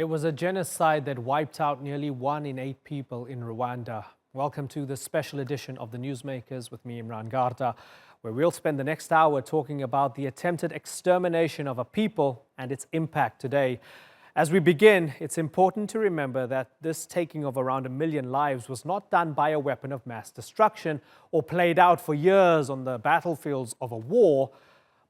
There was a genocide that wiped out nearly 1 in 8 people in Rwanda. Welcome to this special edition of The Newsmakers with me, Imran Garda, where we'll spend the next hour talking about the attempted extermination of a people and its impact today. As we begin, it's important to remember that this taking of around 1 million lives was not done by a weapon of mass destruction or played out for years on the battlefields of a war.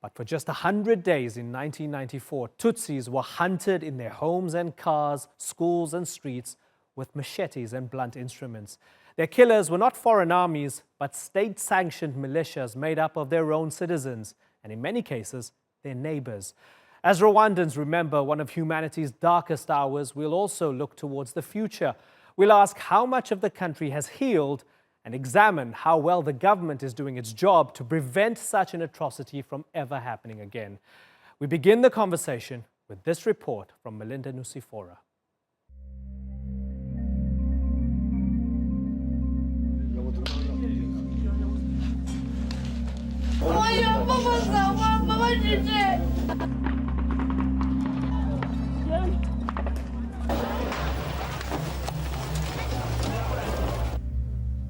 But for just 100 days in 1994, Tutsis were hunted in their homes and cars, schools and streets with machetes and blunt instruments. Their killers were not foreign armies, but state-sanctioned militias made up of their own citizens, and in many cases, their neighbours. As Rwandans remember one of humanity's darkest hours, we'll also look towards the future. We'll ask how much of the country has healed and examine how well the government is doing its job to prevent such an atrocity from ever happening again. We begin the conversation with this report from Melinda Nusifora.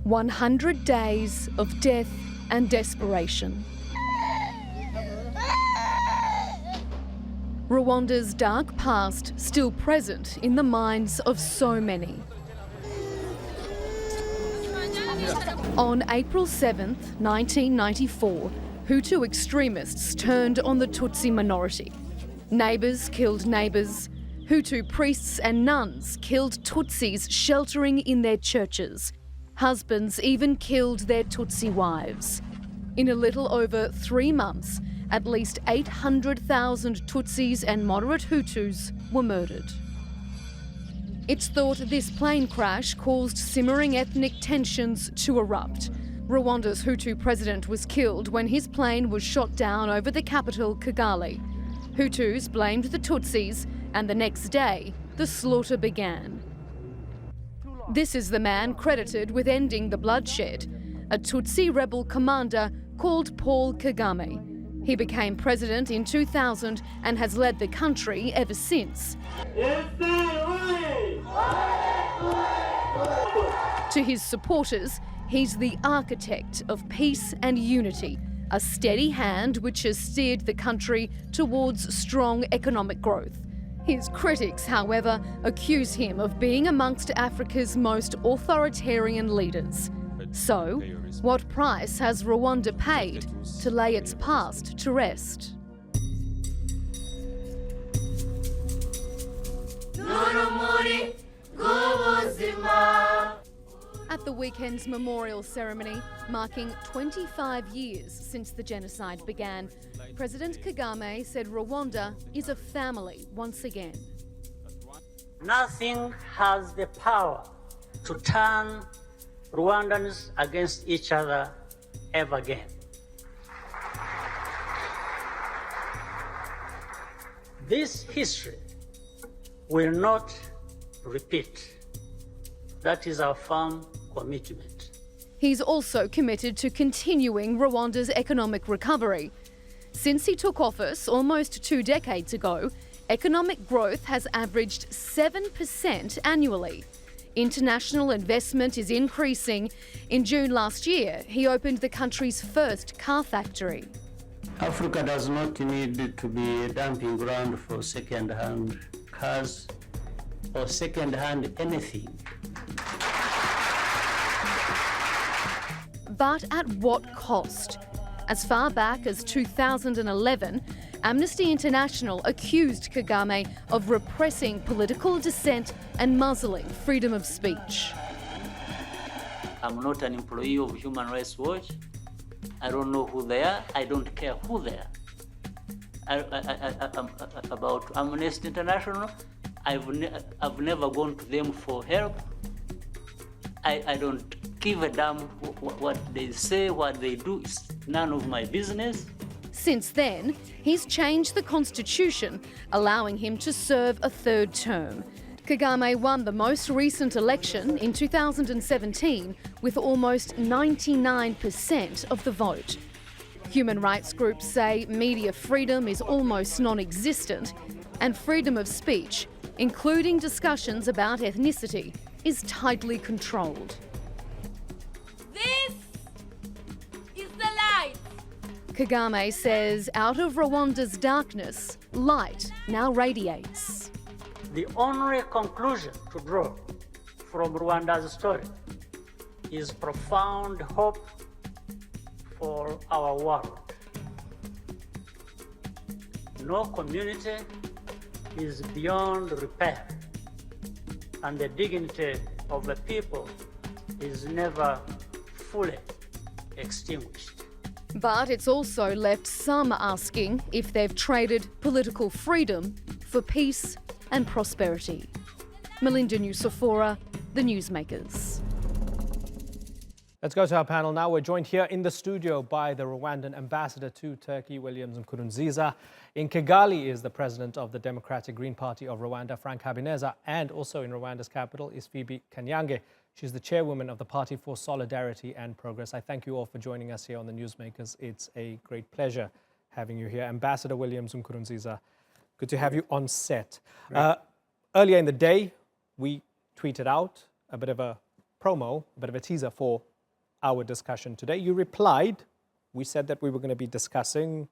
"100 days of death and desperation." Rwanda's dark past still present in the minds of so many. On April 7th, 1994, Hutu extremists turned on the Tutsi minority. Neighbours killed neighbours. Hutu priests and nuns killed Tutsis sheltering in their churches. Husbands even killed their Tutsi wives. In a little over 3 months, at least 800,000 Tutsis and moderate Hutus were murdered. It's thought this plane crash caused simmering ethnic tensions to erupt. Rwanda's Hutu president was killed when his plane was shot down over the capital, Kagame. Hutus blamed the Tutsis, and the next day, the slaughter began. This is the man credited with ending the bloodshed, a Tutsi rebel commander called Paul Kagame. He became president in 2000 and has led the country ever since. To his supporters, he's the architect of peace and unity, a steady hand which has steered the country towards strong economic growth. His critics, however, accuse him of being amongst Africa's most authoritarian leaders. So, what price has Rwanda paid to lay its past to rest? At the weekend's memorial ceremony, marking 25 years since the genocide began, President Kagame said Rwanda is a family once again. Nothing has the power to turn Rwandans against each other ever again. This history will not repeat. That is our firm commitment. He's also committed to continuing Rwanda's economic recovery. Since he took office almost 2 decades ago, economic growth has averaged 7% annually. International investment is increasing. In June last year, he opened the country's first car factory. Africa does not need to be a dumping ground for second-hand cars or second-hand anything. But at what cost? As far back as 2011, Amnesty International accused Kagame of repressing political dissent and muzzling freedom of speech. I'm not an employee of Human Rights Watch. I don't know who they are. I don't care who they are. About Amnesty International, I've never gone to them for help. I don't give a damn what they say, what they do. It's none of my business. Since then, he's changed the constitution, allowing him to serve a 3rd term. Kagame won the most recent election in 2017 with almost 99% of the vote. Human rights groups say media freedom is almost non-existent and freedom of speech including discussions about ethnicity, is tightly controlled. This is the light. Kagame says out of Rwanda's darkness, light now radiates. The only conclusion to draw from Rwanda's story is profound hope for our world. No community is beyond repair, and the dignity of the people is never fully extinguished. But it's also left some asking if they've traded political freedom for peace and prosperity. Melinda Nusafora, The Newsmakers. Let's go to our panel now. We're joined here in the studio by the Rwandan ambassador to Turkey, Williams Nkurunziza. In Kigali is the president of the Democratic Green Party of Rwanda, Frank Habineza, and also in Rwanda's capital is Phoebe Kanyange. She's the chairwoman of the Party for Solidarity and Progress. I thank you all for joining us here on the Newsmakers. It's a great pleasure having you here. Ambassador Williams Nkurunziza, good to have you on set. Earlier in the day, we tweeted out a bit of a promo, a bit of a teaser for our discussion today. You replied, we said that we were going to be discussing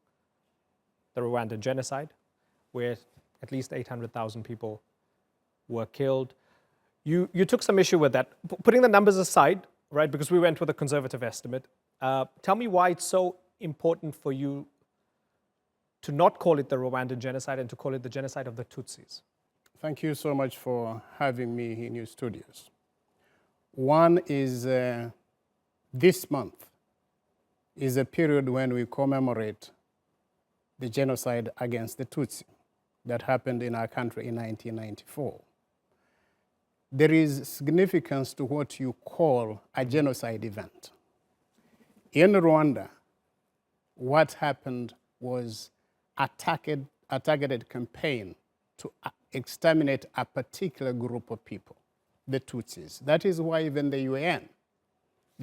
the Rwanda Genocide, where at least 800,000 people were killed. You took some issue with that. Putting the numbers aside, right, because we went with a conservative estimate, tell me why it's so important for you to not call it the Rwandan Genocide and to call it the genocide of the Tutsis. Thank you so much for having me in your studios. One is this month is a period when we commemorate the genocide against the Tutsi that happened in our country in 1994. There is significance to what you call a genocide event. In Rwanda, what happened was a targeted campaign to exterminate a particular group of people, the Tutsis. That is why even the UN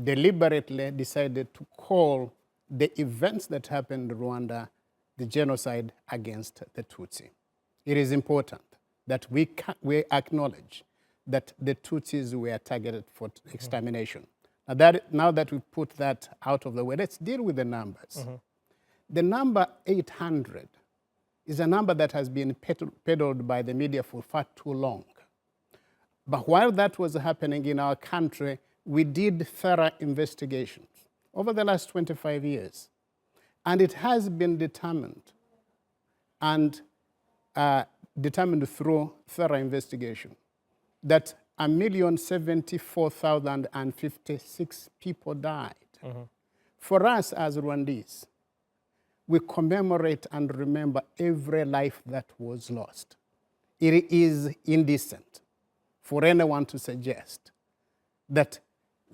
deliberately decided to call the events that happened in Rwanda the genocide against the Tutsi. It is important that we acknowledge that the Tutsis were targeted for extermination. Now that we put that out of the way, let's deal with the numbers. The number 800 is a number that has been peddled by the media for far too long. But while that was happening in our country, we did thorough investigations over the last 25 years. And it has been determined through thorough investigation that 1,074,056 people died. For us as Rwandese, we commemorate and remember every life that was lost. It is indecent for anyone to suggest that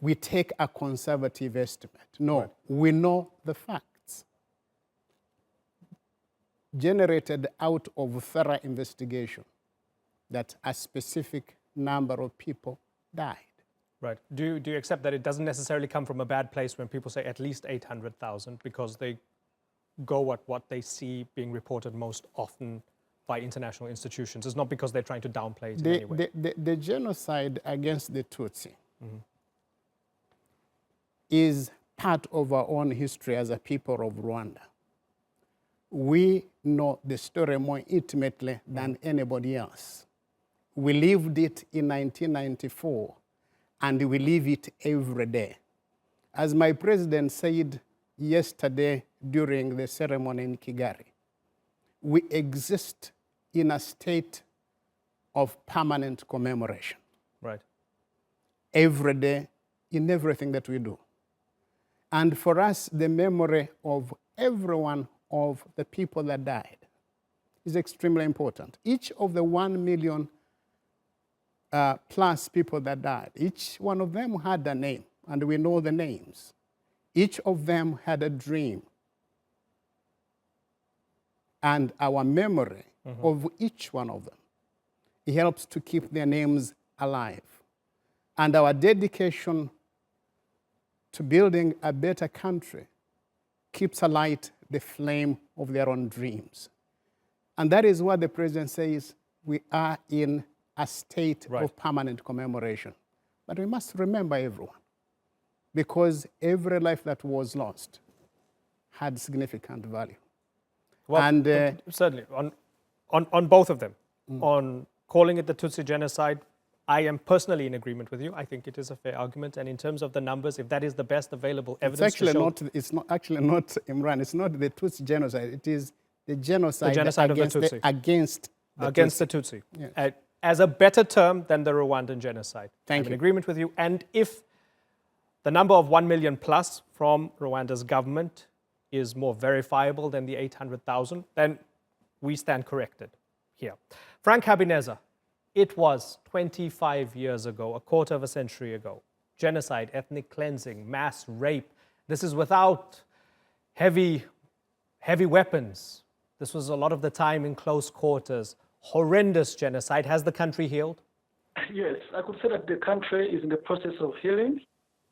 we take a conservative estimate. No, we know the facts generated out of thorough investigation that a specific number of people died. Right. Do you accept that it doesn't necessarily come from a bad place when people say at least 800,000 because they go at what they see being reported most often by international institutions? It's not because they're trying to downplay it in any way. The genocide against the Tutsi is part of our own history as a people of Rwanda. We know the story more intimately than anybody else. We lived it in 1994, and we live it every day. As my president said yesterday during the ceremony in Kigali, we exist in a state of permanent commemoration. Right. Every day, in everything that we do. And for us, the memory of every one of the people that died is extremely important. Each of the 1 million plus people that died, each one of them had a name, and we know the names. Each of them had a dream. And our memory of each one of them, it helps to keep their names alive. And our dedication to building a better country keeps alight the flame of their own dreams. And that is what the president says, we are in a state Right. of permanent commemoration. But we must remember everyone, because every life that was lost had significant value. Well, And certainly, on both of them, on calling it the Tutsi genocide, I am personally in agreement with you. I think it is a fair argument. And in terms of the numbers, if that is the best available evidence to show... it's not actually not, Imran, it's not the Tutsi genocide, it is the genocide, genocide of the against Tutsi. Against The Tutsi. Yes. As a better term than the Rwandan genocide. Thank I'm in you. agreement with you. And if the number of 1 million plus from Rwanda's government is more verifiable than the 800,000, then we stand corrected here. Frank Habineza, it was 25 years ago, a quarter of a century ago. Genocide, ethnic cleansing, mass rape. This is without heavy weapons. This was a lot of the time in close quarters. Horrendous genocide. Has the country healed? Yes, I could say that the country is in the process of healing.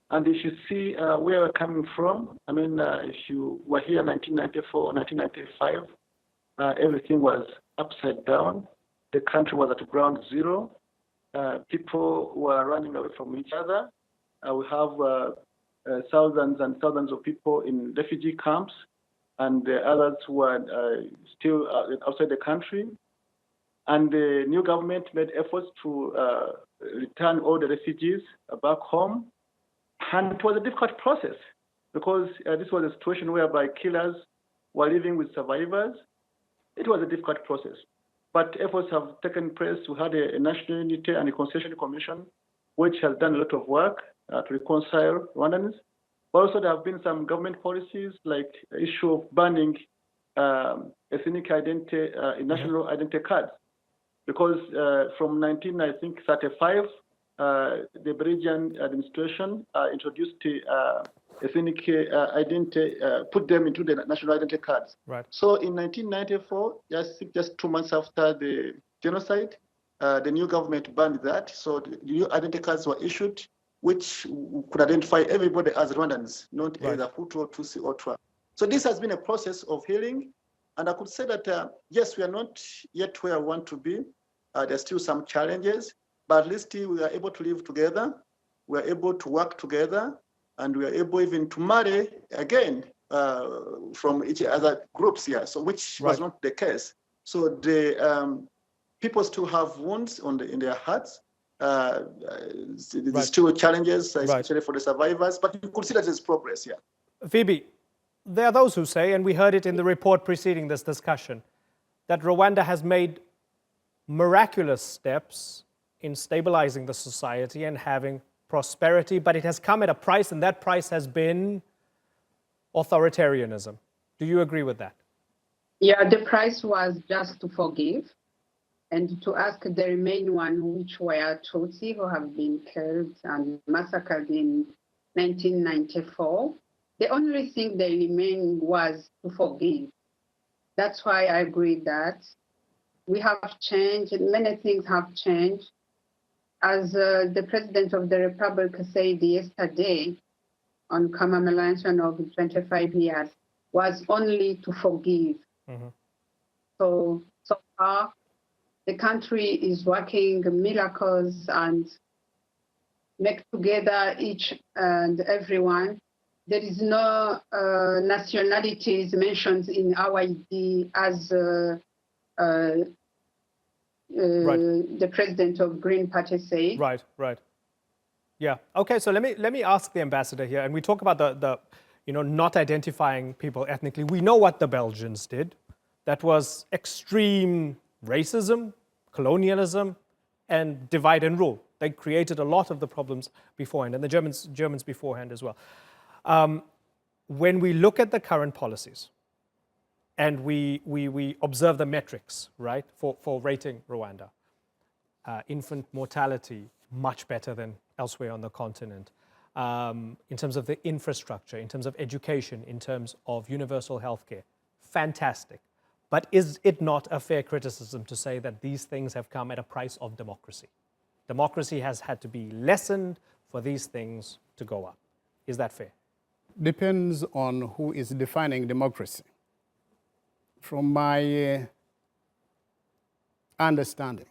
And if you see where we're coming from, I mean, if you were here in 1994, 1995, everything was upside down. The country was at ground zero. People were running away from each other. We have thousands and thousands of people in refugee camps, and others who are still outside the country. And the new government made efforts to return all the refugees back home. And it was a difficult process because this was a situation whereby killers were living with survivors. It was a difficult process. But efforts have taken place. We had a National Unity and Reconciliation Commission, which has done a lot of work to reconcile Rwandans. Also, there have been some government policies like the issue of banning ethnic identity, national identity cards. Because from 1935, the Belgian administration introduced ethnic identity, put them into the national identity cards. Right. So in 1994, just 2 months after the genocide, the new government banned that. So the new identity cards were issued, which could identify everybody as Rwandans, not either Hutu or Tutsi or Twa. So this has been a process of healing. And I could say that, yes, we are not yet where we want to be. There's still some challenges, but at least we are able to live together. We are able to work together, and we are able even to marry again from each other groups here, so which was not the case. So the people still have wounds in their hearts. There's still challenges, especially for the survivors, but you could see that there's progress here. Phoebe, there are those who say, and we heard it in the report preceding this discussion, that Rwanda has made miraculous steps in stabilizing the society and having prosperity, but it has come at a price, and that price has been authoritarianism. Do you agree with that? Yeah, the price was just to forgive and to ask the remaining one, which were Tutsi, who have been killed and massacred in 1994. The only thing they remained was to forgive. That's why I agree that we have changed, many things have changed. As the President of the Republic said yesterday on commemoration of 25 years, was only to forgive. Mm-hmm. So far, the country is working miracles and make together each and everyone. There is no nationalities mentioned in our ID as the president of Green Party said. Right. Yeah. Okay. So let me ask the ambassador here, and we talk about the not identifying people ethnically. We know what the Belgians did. That was extreme racism, colonialism, and divide and rule. They created a lot of the problems beforehand, and the Germans beforehand as well. When we look at the current policies, and we observe the metrics, right, for rating Rwanda, infant mortality much better than elsewhere on the continent. In terms of the infrastructure, in terms of education, in terms of universal healthcare, fantastic. But is it not a fair criticism to say that these things have come at a price of democracy? Democracy has had to be lessened for these things to go up. Is that fair? Depends on who is defining democracy. From my understanding.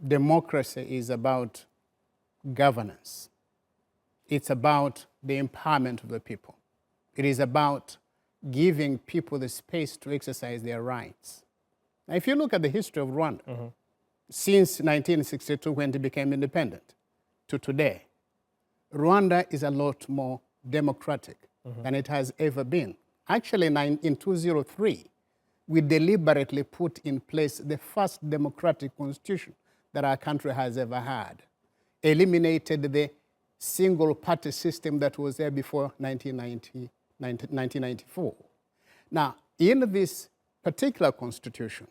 Democracy is about governance. It's about the empowerment of the people. It is about giving people the space to exercise their rights. Now, if you look at the history of Rwanda, since 1962, when it became independent, to today, Rwanda is a lot more democratic than it has ever been. Actually, in 2003, we deliberately put in place the first democratic constitution that our country has ever had, eliminated the single-party system that was there before 1994. Now, in this particular constitution,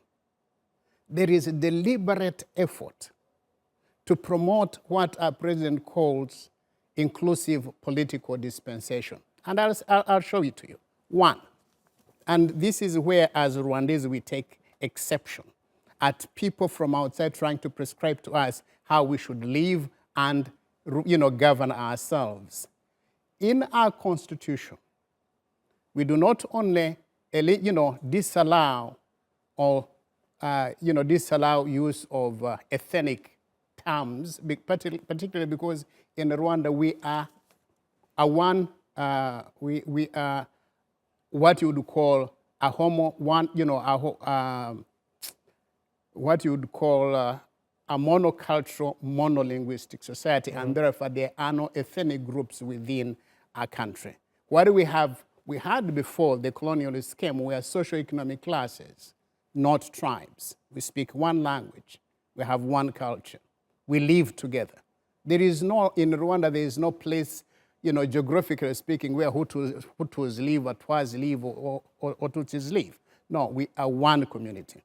there is a deliberate effort to promote what our president calls inclusive political dispensation. And I'll show it to you. One, and this is where, as Rwandese, we take exception at people from outside trying to prescribe to us how we should live and govern ourselves. In our constitution, we do not only disallow or disallow use of ethnic terms, particularly because in Rwanda we are we are what you would call a what you would call a monocultural, monolinguistic society, and therefore there are no ethnic groups within our country. What do we have? We had before the colonialist came, we are socioeconomic classes, not tribes. We speak one language. We have one culture. We live together. There is no, in Rwanda, there is no place, geographically speaking, where Hutus live, or Twas live, or Tutsis live. No, we are one community.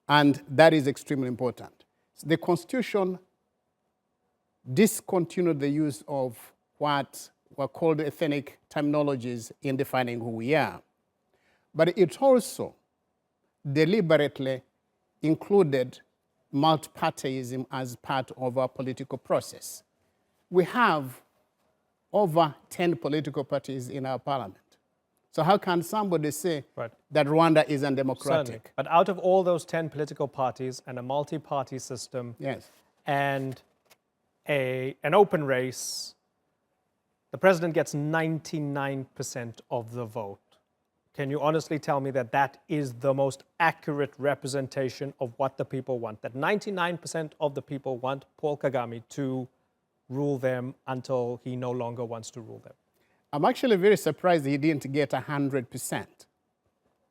And that is extremely important. The Constitution discontinued the use of what were called ethnic terminologies in defining who we are. But it also deliberately included multipartyism as part of our political process. We have over 10 political parties in our parliament. So how can somebody say that Rwanda is undemocratic? Certainly. But out of all those 10 political parties and a multi-party system, yes, and an open race, the president gets 99% of the vote. Can you honestly tell me that that is the most accurate representation of what the people want? That 99% of the people want Paul Kagame to rule them until he no longer wants to rule them? I'm actually very surprised he didn't get 100%,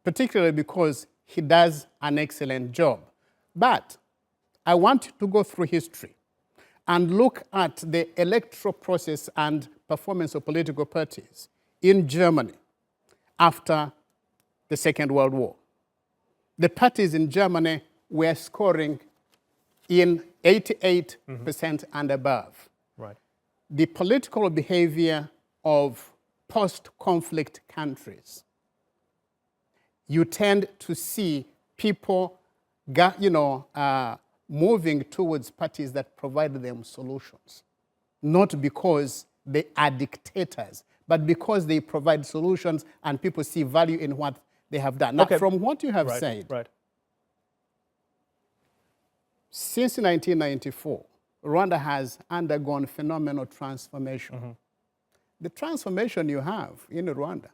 particularly because he does an excellent job. But I want to go through history and look at the electoral process and performance of political parties in Germany after the Second World War. The parties in Germany were scoring in 88% and above. Right. The political behavior of post-conflict countries, you tend to see people moving towards parties that provide them solutions, not because they are dictators, but because they provide solutions and people see value in what they have done. Now, from what you have said, since 1994, Rwanda has undergone phenomenal transformation. The transformation you have in Rwanda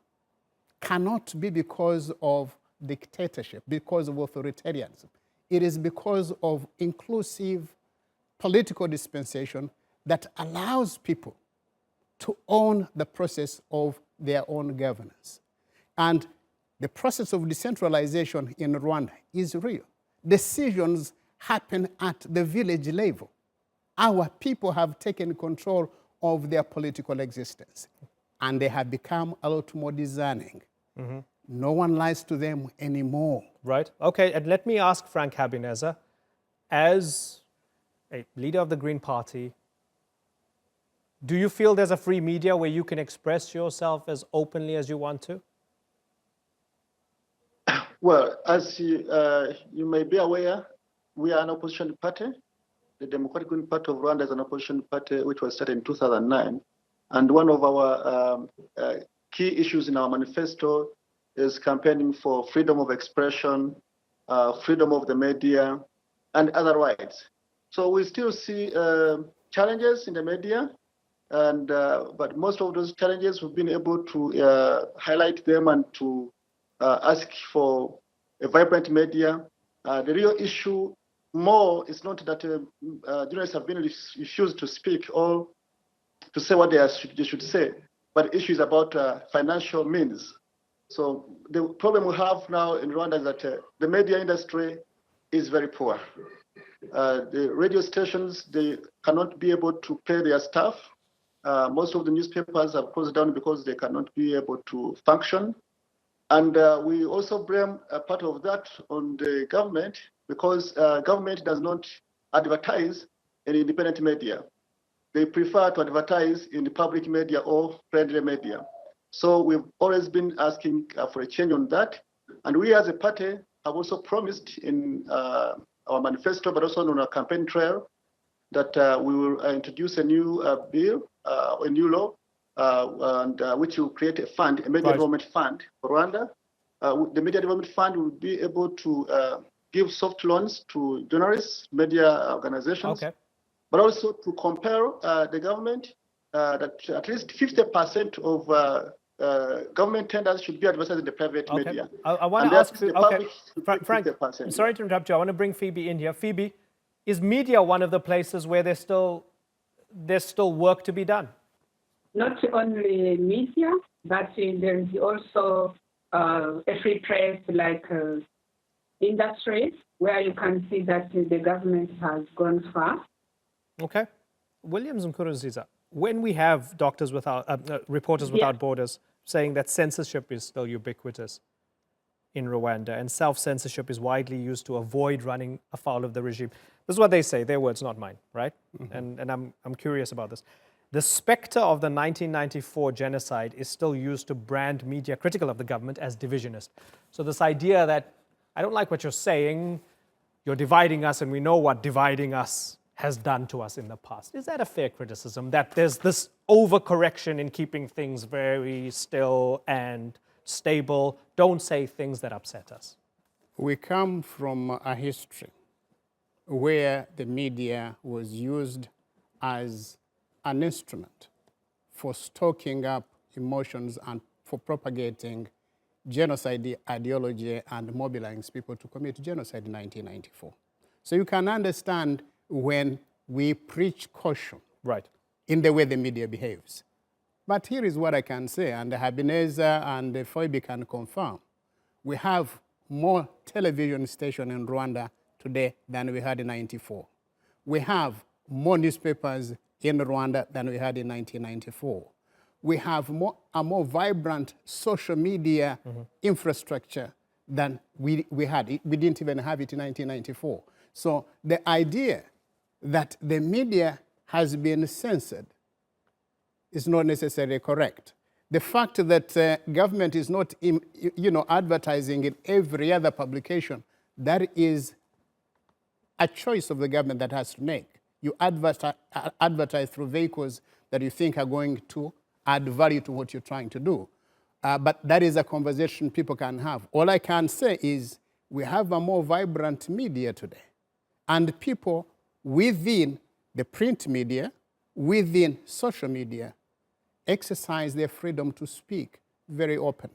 cannot be because of dictatorship, because of authoritarianism. It is because of inclusive political dispensation that allows people to own the process of their own governance. And the process of decentralization in Rwanda is real. Decisions happen at the village level. Our people have taken control of their political existence, and they have become a lot more discerning. No one lies to them anymore. Right. Okay, and let me ask Frank Habineza, as a leader of the Green Party, do you feel there's a free media where you can express yourself as openly as you want to? Well, as you may be aware, we are an opposition party. The Democratic Green Party of Rwanda is an opposition party which was started in 2009. And one of our key issues in our manifesto is campaigning for freedom of expression, freedom of the media, and other rights. So we still see challenges in the media, and but most of those challenges we've been able to highlight them and to ask for a vibrant media. The real issue more is not that journalists have been refused to speak or to say what they should say, but the issue is about financial means. So the problem we have now in Rwanda is that the media industry is very poor. The radio stations, they cannot be able to pay their staff. Most of the newspapers have closed down because they cannot be able to function. And we also blame a part of that on the government because government does not advertise in independent media. They prefer to advertise in the public media or friendly media. So we've always been asking for a change on that. And we as a party have also promised in our manifesto, but also on our campaign trail, that we will introduce a new bill, a new law, and which will create a fund, a media development fund for Rwanda. The media development fund will be able to give soft loans to journalists, media organizations, but also to compel the government that at least 50% of government tenders should be advertised in the private media. I want to ask you, Frank, I'm sorry to interrupt you. I want to bring Phoebe in here. Phoebe, is media one of the places where there's still work to be done? Not only media, but there is also a free press like industry, where you can see that the government has gone far. Okay. Williams Nkurunziza, when we have Doctors Without, Reporters Without Borders saying that censorship is still ubiquitous in Rwanda and self-censorship is widely used to avoid running afoul of the regime. This is what they say, their words, not mine, right? Mm-hmm. And I'm curious about this. The specter of the 1994 genocide is still used to brand media critical of the government as divisionist. So this idea that, I don't like what you're saying, you're dividing us and we know what dividing us has done to us in the past. Is that a fair criticism, that there's this overcorrection in keeping things very still and stable? Don't say things that upset us. We come from a history where the media was used as an instrument for stoking up emotions and for propagating genocide ideology and mobilizing people to commit genocide in 1994. So you can understand when we preach caution in the way the media behaves. But here is what I can say, and Habineza and Foibi can confirm. We have more television stations in Rwanda today than we had in 1994. We have more newspapers in Rwanda than we had in 1994. We have a more vibrant social media infrastructure than we had. We didn't even have it in 1994. So the idea that the media has been censored is not necessarily correct. The fact that government is not advertising in every other publication, that is a choice of the government that has to make. You advertise through vehicles that you think are going to add value to what you're trying to do. But that is a conversation people can have. All I can say is we have a more vibrant media today. And people within the print media, within social media, exercise their freedom to speak very openly.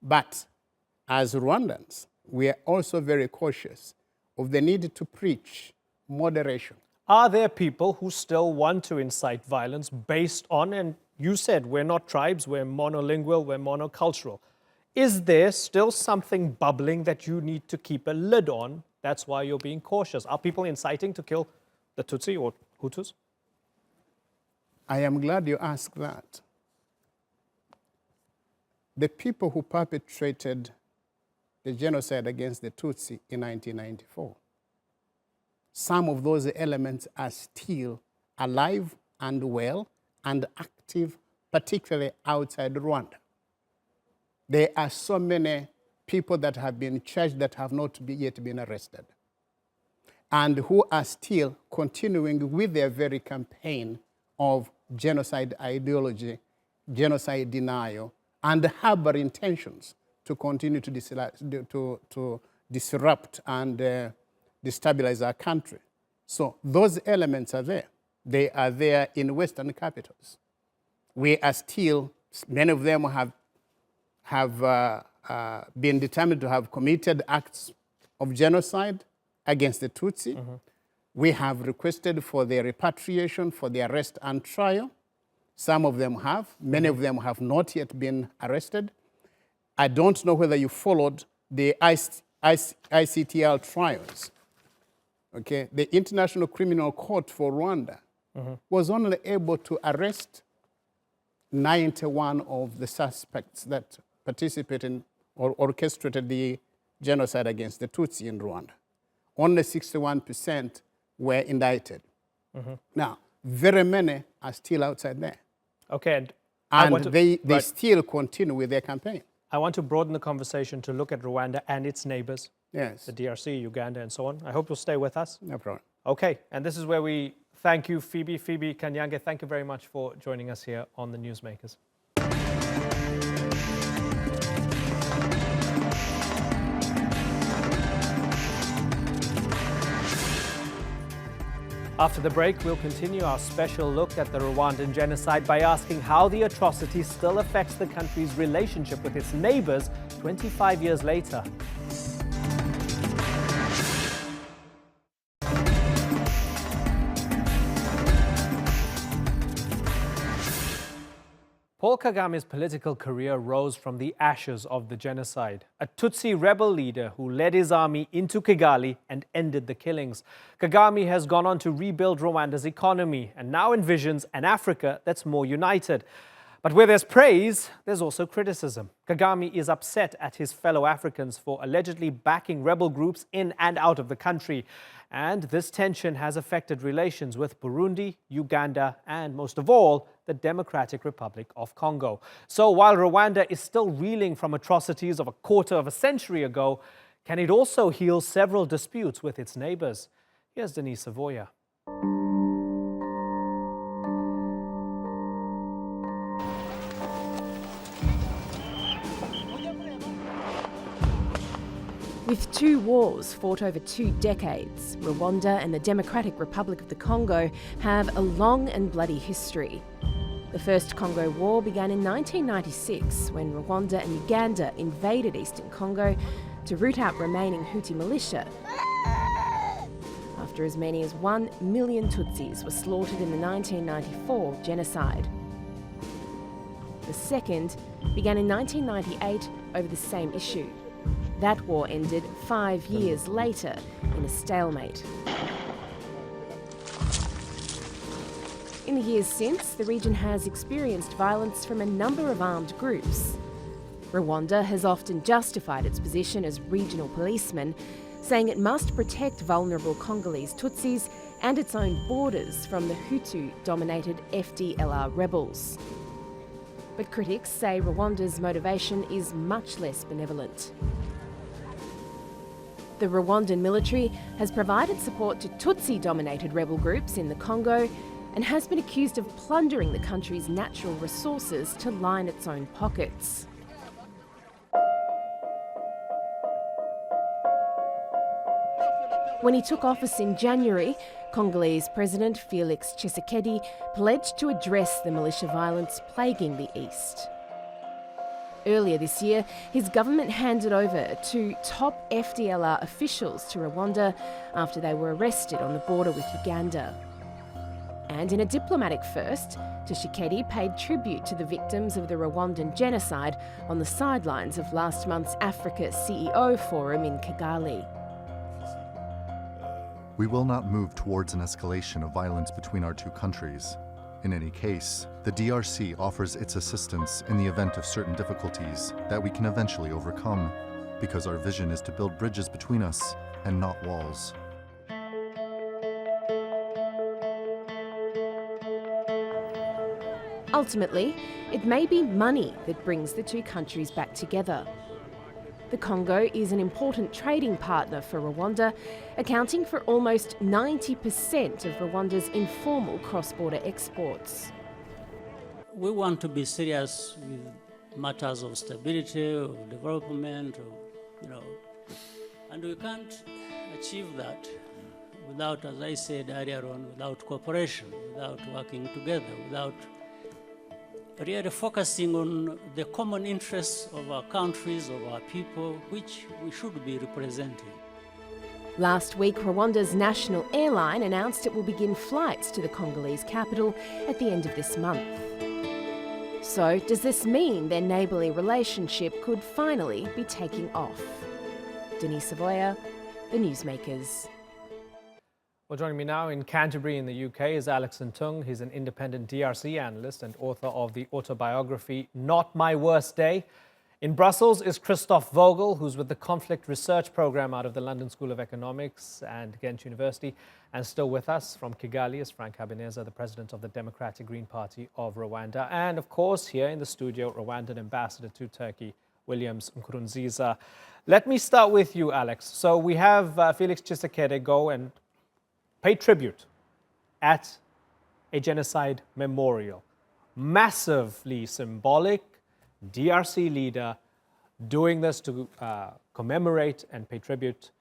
But as Rwandans, we are also very cautious of the need to preach moderation. Are there people who still want to incite violence based on, and you said we're not tribes, we're monolingual, we're monocultural. Is there still something bubbling that you need to keep a lid on? That's why you're being cautious. Are people inciting to kill the Tutsi or Hutus? I am glad you asked that. The people who perpetrated the genocide against the Tutsi in 1994, some of those elements are still alive and well and active, particularly outside Rwanda. There are so many people that have been charged that have not yet been arrested, and who are still continuing with their very campaign of genocide ideology, genocide denial, and harbor intentions to continue to disrupt and destabilize our country. So those elements are there. They are there in Western capitals. We are still, many of them have been determined to have committed acts of genocide against the Tutsi. Mm-hmm. We have requested for their repatriation, for their arrest and trial. Some of them have. Many of them have not yet been arrested. I don't know whether you followed the ICTL trials. Okay, the International Criminal Court for Rwanda was only able to arrest 91 of the suspects that participated in or orchestrated the genocide against the Tutsi in Rwanda. Only 61% were indicted. Now, very many are still outside there. Okay, and they still continue with their campaign. I want to broaden the conversation to look at Rwanda and its neighbors. Yes. The DRC, Uganda, and so on. I hope you'll stay with us. No problem. Okay, and this is where we thank you, Phoebe Kanyange. Thank you very much for joining us here on the Newsmakers. After the break, we'll continue our special look at the Rwandan genocide by asking how the atrocity still affects the country's relationship with its neighbours 25 years later. Paul Kagame's political career rose from the ashes of the genocide. A Tutsi rebel leader who led his army into Kigali and ended the killings. Kagame has gone on to rebuild Rwanda's economy and now envisions an Africa that's more united. But where there's praise, there's also criticism. Kagame is upset at his fellow Africans for allegedly backing rebel groups in and out of the country. And this tension has affected relations with Burundi, Uganda, and most of all, the Democratic Republic of Congo. So while Rwanda is still reeling from atrocities of a quarter of a century ago, can it also heal several disputes with its neighbors? Here's Denise Savoya. With two wars fought over 2 decades, Rwanda and the Democratic Republic of the Congo have a long and bloody history. The First Congo War began in 1996 when Rwanda and Uganda invaded eastern Congo to root out remaining Hutu militia. After as many as 1 million Tutsis were slaughtered in the 1994 genocide. The second began in 1998 over the same issue. That war ended 5 years later in a stalemate. In the years since, the region has experienced violence from a number of armed groups. Rwanda has often justified its position as regional policeman, saying it must protect vulnerable Congolese Tutsis and its own borders from the Hutu-dominated FDLR rebels. But critics say Rwanda's motivation is much less benevolent. The Rwandan military has provided support to Tutsi-dominated rebel groups in the Congo and has been accused of plundering the country's natural resources to line its own pockets. When he took office in January, Congolese President Felix Tshisekedi pledged to address the militia violence plaguing the East. Earlier this year, his government handed over 2 top FDLR officials to Rwanda after they were arrested on the border with Uganda. And in a diplomatic first, Tshisekedi paid tribute to the victims of the Rwandan genocide on the sidelines of last month's Africa CEO Forum in Kigali. We will not move towards an escalation of violence between our 2 countries. In any case, the DRC offers its assistance in the event of certain difficulties that we can eventually overcome, because our vision is to build bridges between us and not walls. Ultimately, it may be money that brings the 2 countries back together. The Congo is an important trading partner for Rwanda, accounting for almost 90% of Rwanda's informal cross-border exports. We want to be serious with matters of stability, of development, and we can't achieve that without, as I said earlier on, without cooperation, without working together, without really focusing on the common interests of our countries, of our people, which we should be representing. Last week, Rwanda's national airline announced it will begin flights to the Congolese capital at the end of this month. So, does this mean their neighbourly relationship could finally be taking off? Denise Savoya, The Newsmakers. Well, joining me now in Canterbury in the UK is Alex Ntung. He's an independent DRC analyst and author of the autobiography Not My Worst Day. In Brussels is Christoph Vogel, who's with the Conflict Research Programme out of the London School of Economics and Ghent University. And still with us from Kigali is Frank Habineza, the president of the Democratic Green Party of Rwanda. And of course, here in the studio, Rwandan ambassador to Turkey, Williams Nkurunziza. Let me start with you, Alex. So we have Felix Tshisekedi go and pay tribute at a genocide memorial. Massively symbolic. DRC leader doing this to commemorate and pay tribute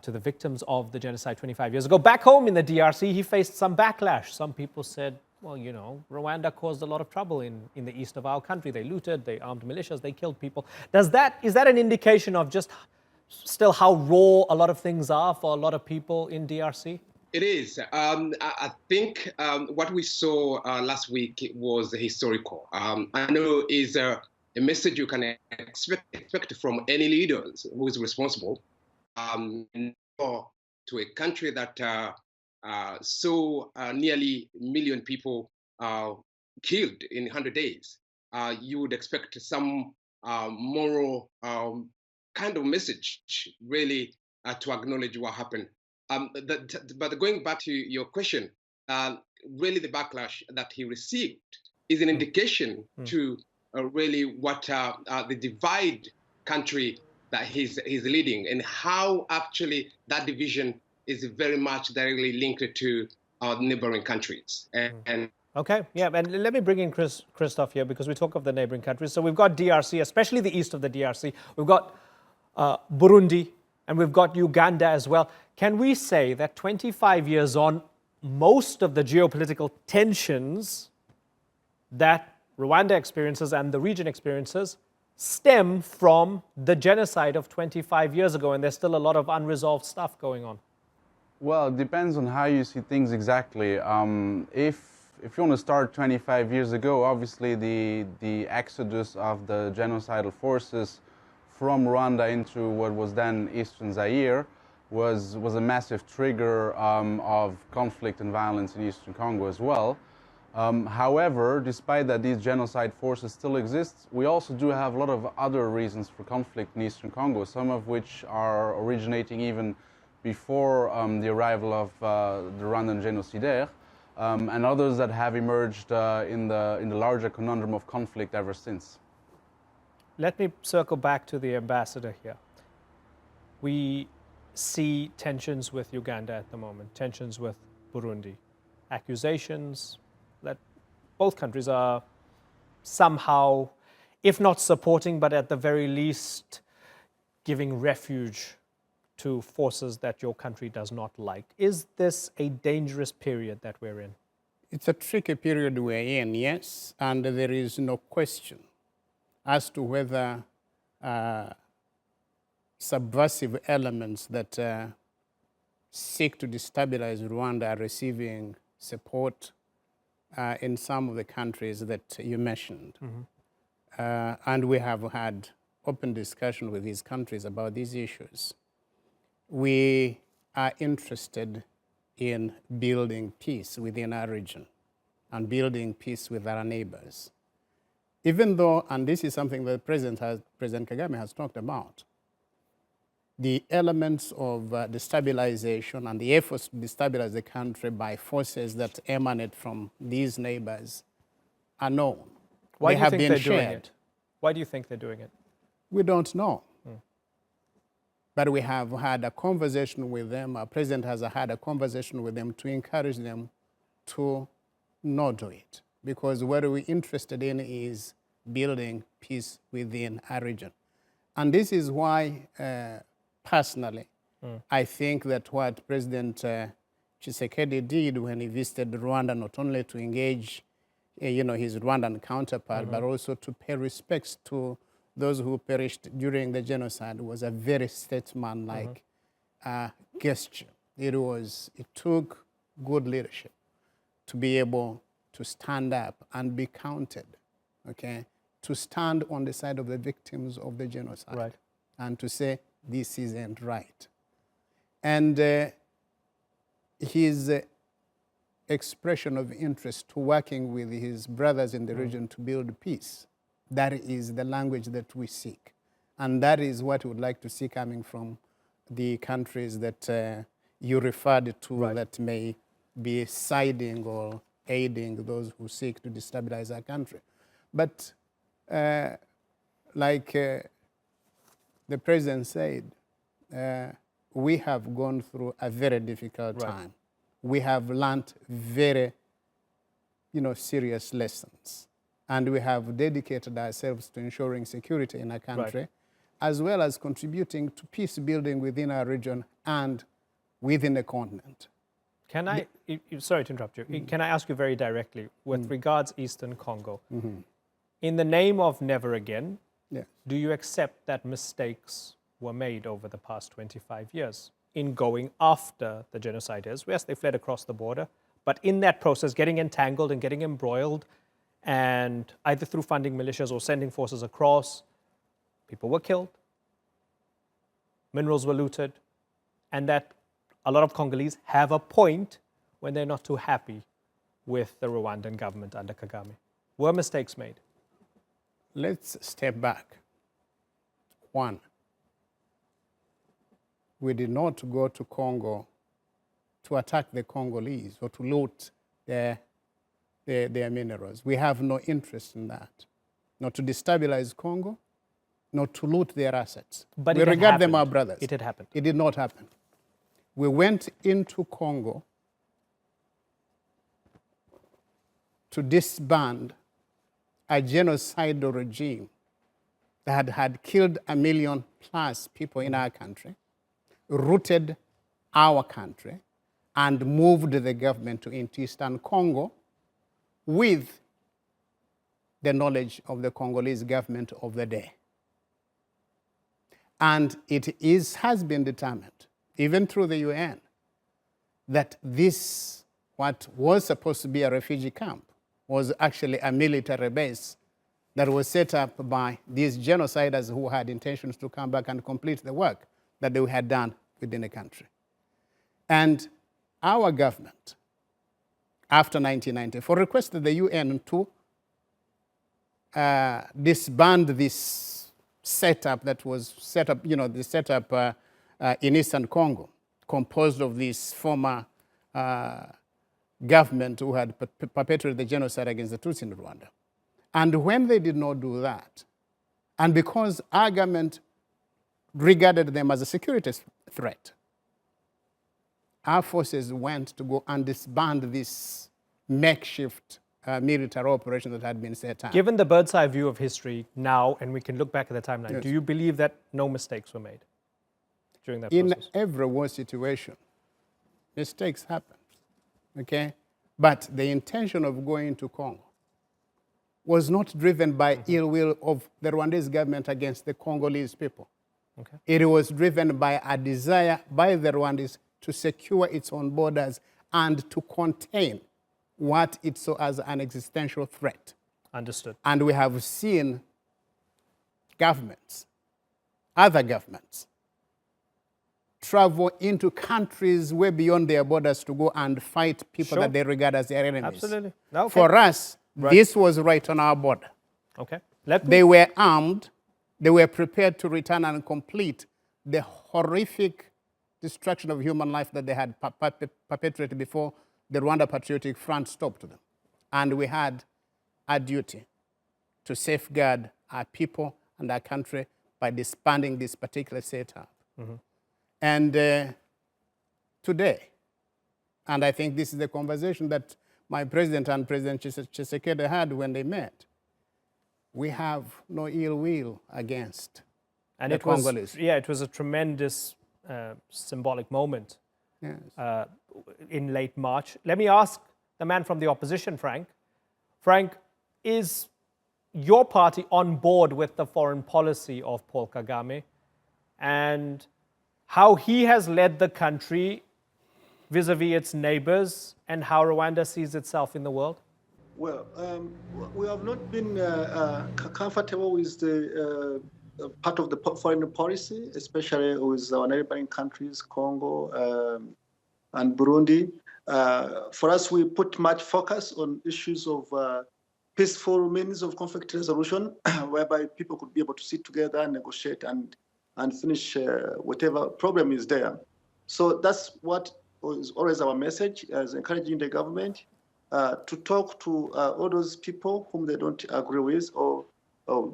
to the victims of the genocide 25 years ago. Back home in the DRC, he faced some backlash. Some people said, well, you know, Rwanda caused a lot of trouble in the east of our country. They looted, they armed militias, they killed people. Is that an indication of just still how raw a lot of things are for a lot of people in DRC? It is. I think what we saw last week was historical. I know is a message you can expect from any leaders who is responsible to a country that saw nearly 1 million people killed in 100 days. You would expect some moral kind of message, really, to acknowledge what happened. But going back to your question, really the backlash that he received is an indication to really what the divide country that he's leading, and how actually that division is very much directly linked to our neighboring countries. Okay, yeah, and let me bring in Christoph here, because we talk of the neighboring countries. So we've got DRC, especially the east of the DRC. We've got Burundi, and we've got Uganda as well. Can we say that 25 years on, most of the geopolitical tensions that Rwanda experiences and the region experiences stem from the genocide of 25 years ago, and there's still a lot of unresolved stuff going on? Well, it depends on how you see things exactly. If you want to start 25 years ago, obviously the exodus of the genocidal forces from Rwanda into what was then Eastern Zaire was a massive trigger of conflict and violence in Eastern Congo as well. However, despite that these genocide forces still exist, we also do have a lot of other reasons for conflict in Eastern Congo, some of which are originating even before the arrival of the Rwanda Genocide, and others that have emerged in the larger conundrum of conflict ever since. Let me circle back to the ambassador here. We see tensions with Uganda at the moment, tensions with Burundi, accusations that both countries are somehow, if not supporting, but at the very least giving refuge to forces that your country does not like. Is this a dangerous period that we're in? It's a tricky period we're in, yes, and there is no question as to whether subversive elements that seek to destabilize Rwanda are receiving support in some of the countries that you mentioned. And we have had open discussion with these countries about these issues. We are interested in building peace within our region and building peace with our neighbors. Even though, and this is something that President Kagame has talked about, the elements of destabilization and the efforts to destabilize the country by forces that emanate from these neighbors are known. Why do you think they're doing it? Why do you think they're doing it? We don't know. But we have had a conversation with them. Our president has had a conversation with them to encourage them to not do it. Because what we're interested in is building peace within our region. And this is why, personally, I think that what President Tshisekedi did when he visited Rwanda, not only to engage his Rwandan counterpart, but also to pay respects to those who perished during the genocide, was a very statesman-like gesture. It took good leadership to be able to stand up and be counted, okay? To stand on the side of the victims of the genocide, and to say, this isn't right. And his expression of interest to working with his brothers in the region to build peace, that is the language that we seek. And that is what we would like to see coming from the countries that you referred to that may be siding or aiding those who seek to destabilize our country. But like the president said, we have gone through a very difficult time. We have learned very, serious lessons. And we have dedicated ourselves to ensuring security in our country, as well as contributing to peace building within our region and within the continent. Can I, sorry to interrupt you, can I ask you very directly, with regards Eastern Congo, in the name of never again, do you accept that mistakes were made over the past 25 years in going after the genociders? Yes, they fled across the border, but in that process, getting entangled and getting embroiled, and either through funding militias or sending forces across, people were killed, minerals were looted, and that a lot of Congolese have a point when they're not too happy with the Rwandan government under Kagame. Were mistakes made? Let's step back. One, we did not go to Congo to attack the Congolese or to loot their minerals. We have no interest in that. Not to destabilize Congo, not to loot their assets. But we regard them our brothers. It had happened. It did not happen. We went into Congo to disband a genocidal regime that had killed 1 million plus people in our country, rooted our country, and moved the government to Eastern Congo with the knowledge of the Congolese government of the day. And it has been determined, even through the UN, that this, what was supposed to be a refugee camp, was actually a military base that was set up by these genociders who had intentions to come back and complete the work that they had done within the country. And our government, after 1994, requested the UN to disband this setup that was set up, the setup in Eastern Congo, composed of this former government who had perpetrated the genocide against the Tutsi in Rwanda. And when they did not do that, and because our government regarded them as a security threat, our forces went to go and disband this makeshift military operation that had been set up. Given the bird's eye view of history now, and we can look back at the timeline, do you believe that no mistakes were made during that process? In every war situation, mistakes happen, okay? But the intention of going to Congo was not driven by ill will of the Rwandese government against the Congolese people. Okay. It was driven by a desire by the Rwandese to secure its own borders and to contain what it saw as an existential threat. Understood. And we have seen governments, other governments, travel into countries way beyond their borders to go and fight people that they regard as their enemies. Absolutely. Okay. For us, this was right on our border. Okay. They were armed. They were prepared to return and complete the horrific destruction of human life that they had perpetrated before the Rwanda Patriotic Front stopped them. And we had a duty to safeguard our people and our country by disbanding this particular setup. And today, and I think this is the conversation that my president and President Tshisekedi had when they met, we have no ill will against the Congolese. It was a tremendous symbolic moment Yes. in late March. Let me ask the man from the opposition, Frank. Frank, is your party on board with the foreign policy of Paul Kagame and how he has led the country vis-a-vis its neighbours and how Rwanda sees itself in the world? Well, we have not been comfortable with the part of the foreign policy, especially with our neighboring countries, Congo and Burundi. For us, we put much focus on issues of peaceful means of conflict resolution, whereby people could be able to sit together and negotiate and finish whatever problem is there. So that's what is always our message, as encouraging the government to talk to all those people whom they don't agree with, or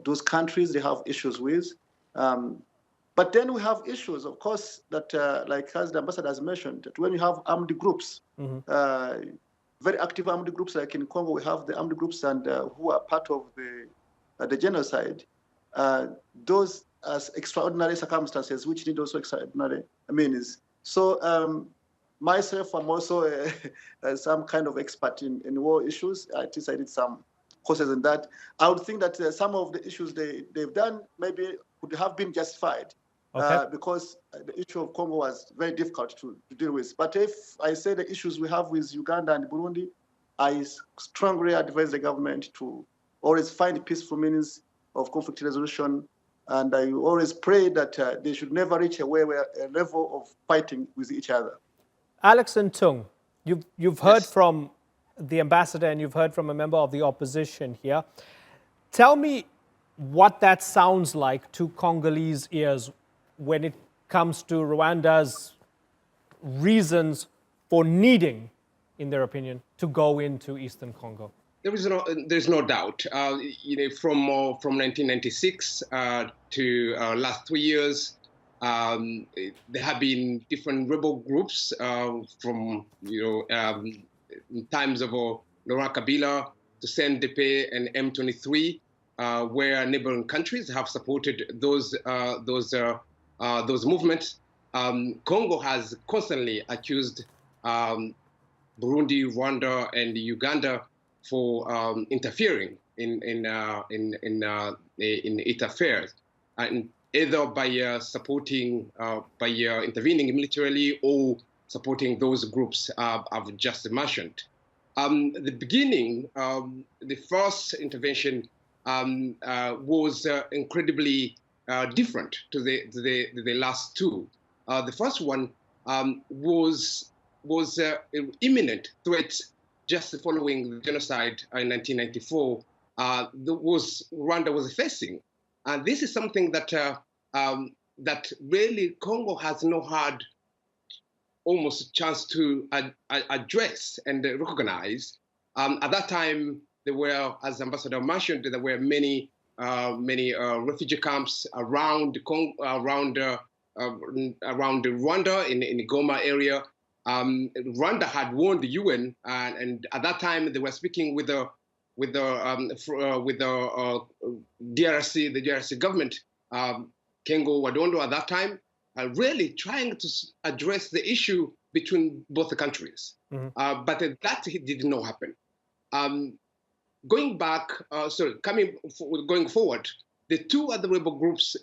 those countries they have issues with. But then we have issues, of course, that, like as the ambassador has mentioned, that when you have armed groups, very active armed groups, like in Congo, we have the armed groups and who are part of the genocide. Those as extraordinary circumstances, which need also extraordinary means. So myself, I'm also some kind of expert in war issues. At least I did some courses in that. I would think that some of the issues they've done maybe would have been justified. Because the issue of Congo was very difficult to deal with. But if I say the issues we have with Uganda and Burundi, I strongly advise the government to always find peaceful means of conflict resolution. And I always pray that they should never reach a level of fighting with each other. Alex Ntung, you've heard from the ambassador and you've heard from a member of the opposition here. Tell me what that sounds like to Congolese ears when it comes to Rwanda's reasons for needing, in their opinion, to go into Eastern Congo. There's no doubt. From 1996 to last 3 years, there have been different rebel groups from in times of Laurent Kabila to CNDP and M23, where neighboring countries have supported those movements. Congo has constantly accused Burundi, Rwanda, and Uganda for interfering in its affairs, and either by supporting, by intervening militarily or supporting those groups I've just mentioned. The beginning, the first intervention was incredibly different to the last two. The first one was imminent threat just following the genocide in 1994. Rwanda was facing, and this is something that that really Congo has not had almost a chance to address and recognize. At that time, there were, as Ambassador mentioned, there were many refugee camps around Rwanda in the Goma area. Rwanda had warned the UN, and at that time they were speaking with the DRC, the DRC government, Kengo Wadondo at that time, really trying to address the issue between both the countries. But that did not happen. Going forward, the two other rebel groups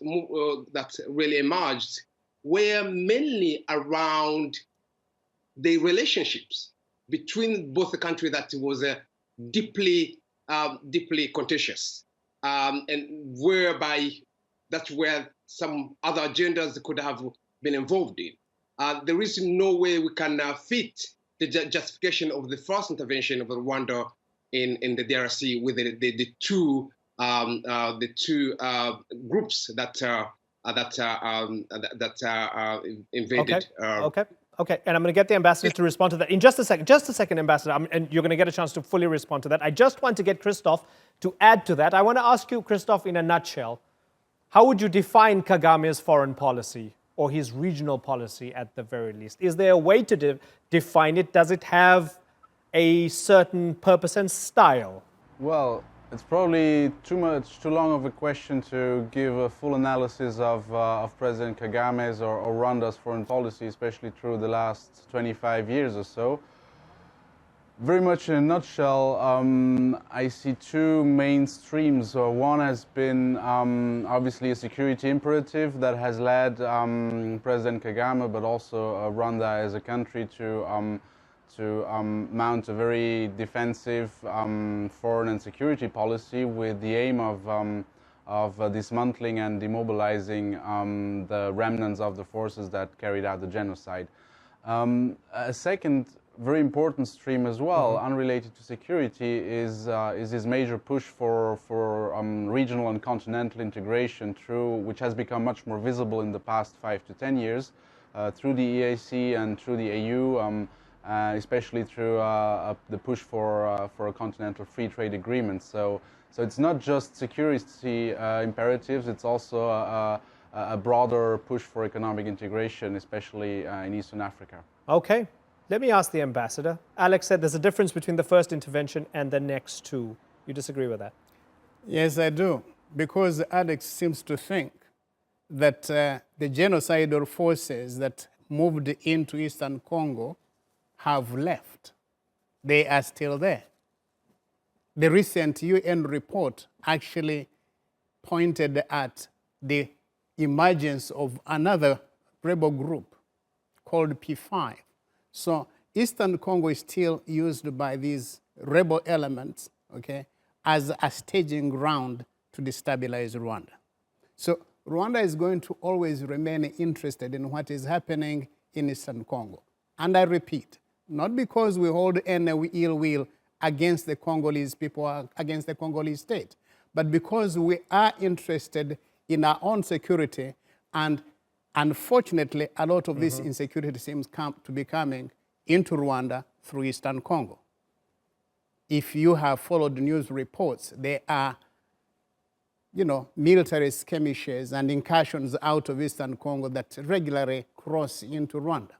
that really emerged were mainly around the relationships between both the countries that was deeply contentious, and whereby that's where some other agendas could have been involved in. There is no way we can fit the justification of the first intervention of Rwanda in the DRC with the two groups that invaded. Okay, and I'm going to get the ambassador to respond to that in just a second. Just a second, ambassador, and you're going to get a chance to fully respond to that. I just want to get Christophe to add to that. I want to ask you, Christophe, in a nutshell, how would you define Kagame's foreign policy, or his regional policy at the very least? Is there a way to define it? Does it have a certain purpose and style? Well, It's probably too long of a question to give a full analysis of President Kagame's or Rwanda's foreign policy, especially through the last 25 years or so. Very much in a nutshell, I see two main streams. One has been obviously a security imperative that has led President Kagame, but also Rwanda as a country to mount a very defensive foreign and security policy with the aim of dismantling and demobilizing the remnants of the forces that carried out the genocide. A second very important stream as well, unrelated to security, is his major push for regional and continental integration, which has become much more visible in the past 5 to 10 years, through the EAC and through the AU. Especially through the push for a continental free trade agreement. So it's not just security imperatives, it's also a broader push for economic integration, especially in Eastern Africa. Okay, let me ask the ambassador. Alex said there's a difference between the first intervention and the next two. You disagree with that? Yes, I do, because Alex seems to think that the genocidal forces that moved into Eastern Congo have left. They are still there. The recent UN report actually pointed at the emergence of another rebel group called P5. So Eastern Congo is still used by these rebel elements, okay, as a staging ground to destabilize Rwanda. So Rwanda is going to always remain interested in what is happening in Eastern Congo. And I repeat, not because we hold any ill will against the Congolese people, against the Congolese state, but because we are interested in our own security, and unfortunately, a lot of this insecurity seems to be coming into Rwanda through Eastern Congo. If you have followed the news reports, there are, military skirmishes and incursions out of Eastern Congo that regularly cross into Rwanda.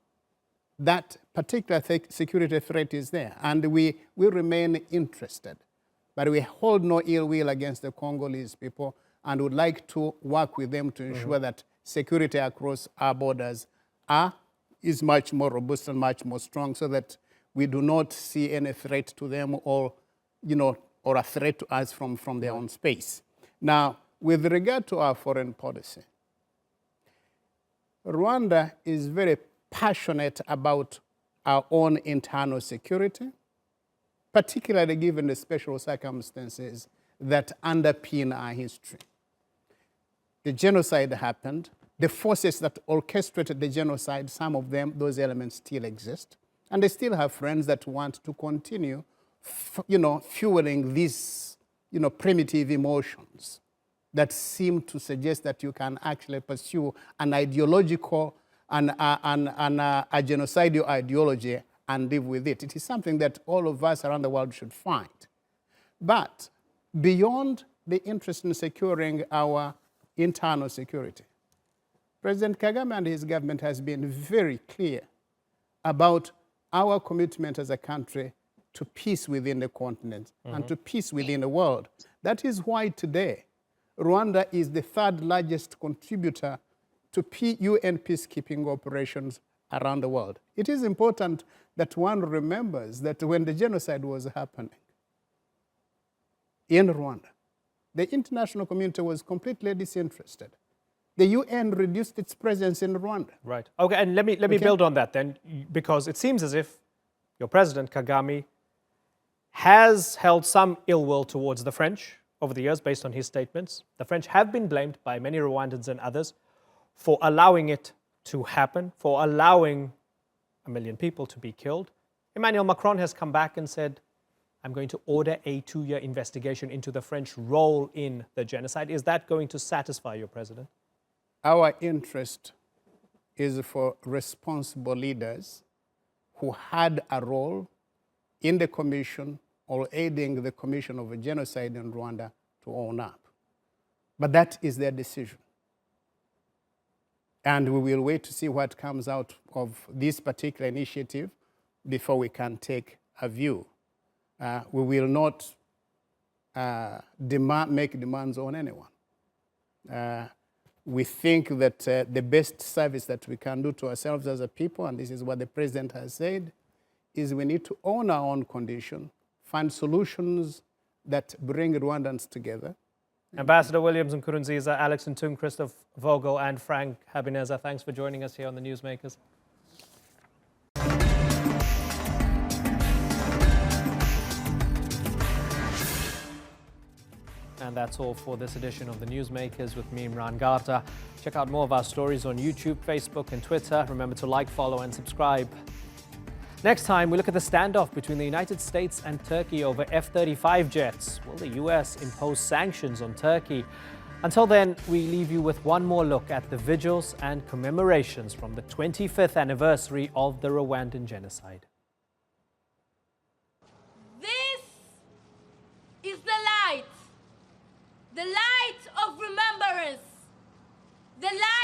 That particular security threat is there, and we remain interested. But we hold no ill will against the Congolese people and would like to work with them to ensure that security across our borders is much more robust and much more strong, so that we do not see any threat to them or a threat to us from their own space. Now, with regard to our foreign policy, Rwanda is very passionate about our own internal security, particularly given the special circumstances that underpin our history. The genocide happened. The forces that orchestrated the genocide, some of them, those elements still exist. And they still have friends that want to continue, fueling these, primitive emotions that seem to suggest that you can actually pursue an ideological and a genocidal ideology and live with it. It is something that all of us around the world should fight. But beyond the interest in securing our internal security, President Kagame and his government has been very clear about our commitment as a country to peace within the continent and to peace within the world. That is why today Rwanda is the third largest contributor to UN peacekeeping operations around the world. It is important that one remembers that when the genocide was happening in Rwanda, the international community was completely disinterested. The UN reduced its presence in Rwanda. Right. Okay, and let me build on that then, because it seems as if your president, Kagame, has held some ill will towards the French over the years based on his statements. The French have been blamed by many Rwandans and others for allowing it to happen, for allowing 1 million people to be killed. Emmanuel Macron has come back and said, I'm going to order a 2-year investigation into the French role in the genocide. Is that going to satisfy your president? Our interest is for responsible leaders who had a role in the commission or aiding the commission of a genocide in Rwanda to own up. But that is their decision. And we will wait to see what comes out of this particular initiative before we can take a view. We will not make demands on anyone. We think that the best service that we can do to ourselves as a people, and this is what the president has said, is we need to own our own condition, find solutions that bring Rwandans together. Ambassador Williams Nkurunziza, Alex Ntung, Christoph Vogel, and Frank Habineza, thanks for joining us here on the Newsmakers. And that's all for this edition of the Newsmakers with me, Imran Garta. Check out more of our stories on YouTube, Facebook, and Twitter. Remember to like, follow, and subscribe. Next time, we look at the standoff between the United States and Turkey over F-35 jets. Will the US impose sanctions on Turkey? Until then, we leave you with one more look at the vigils and commemorations from the 25th anniversary of the Rwandan Genocide. This is the light of remembrance, the light